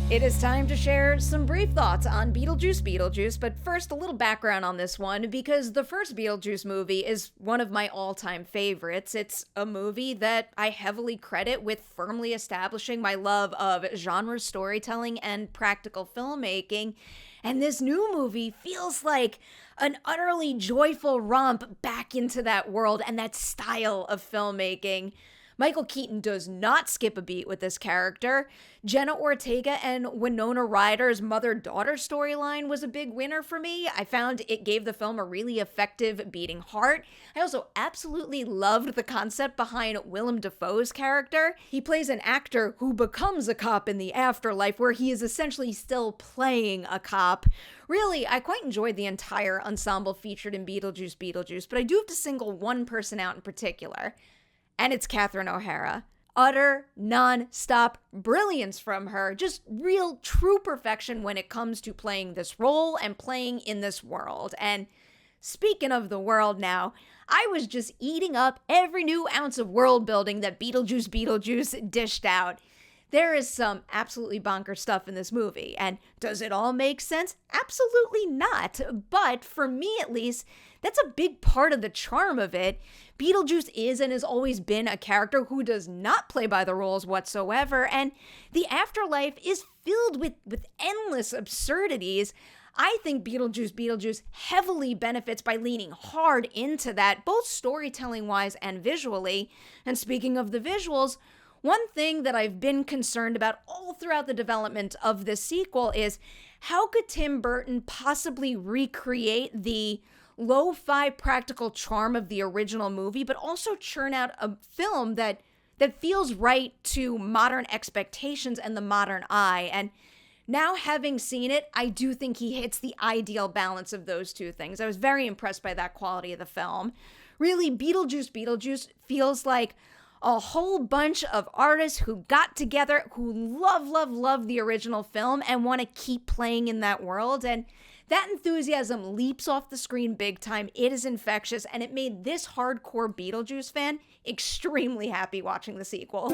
It is time to share some brief thoughts on Beetlejuice Beetlejuice, but first a little background on this one, because the first Beetlejuice movie is one of my all-time favorites. It's a movie that I heavily credit with firmly establishing my love of genre storytelling and practical filmmaking, and this new movie feels like an utterly joyful romp back into that world and that style of filmmaking. Michael Keaton does not skip a beat with this character. Jenna Ortega and Winona Ryder's mother-daughter storyline was a big winner for me. I found it gave the film a really effective beating heart. I also absolutely loved the concept behind Willem Dafoe's character. He plays an actor who becomes a cop in the afterlife, where he is essentially still playing a cop. Really, I quite enjoyed the entire ensemble featured in Beetlejuice Beetlejuice, but I do have to single one person out in particular. And it's Catherine O'Hara. Utter, non-stop brilliance from her. Just real, true perfection when it comes to playing this role and playing in this world. And speaking of the world now, I was just eating up every new ounce of world building that Beetlejuice Beetlejuice dished out. There is some absolutely bonkers stuff in this movie, and does it all make sense? Absolutely not, but for me at least, that's a big part of the charm of it. Beetlejuice is and has always been a character who does not play by the rules whatsoever, and the afterlife is filled with endless absurdities. I think Beetlejuice Beetlejuice heavily benefits by leaning hard into that, both storytelling-wise and visually. And speaking of the visuals, one thing that I've been concerned about all throughout the development of this sequel is how could Tim Burton possibly recreate the lo-fi practical charm of the original movie, but also churn out a film that feels right to modern expectations and the modern eye. And now having seen it, I do think he hits the ideal balance of those two things. I was very impressed by that quality of the film. Really, Beetlejuice Beetlejuice feels like a whole bunch of artists who got together, who love the original film and want to keep playing in that world. And that enthusiasm leaps off the screen big time. It is infectious, and it made this hardcore Beetlejuice fan extremely happy watching the sequel.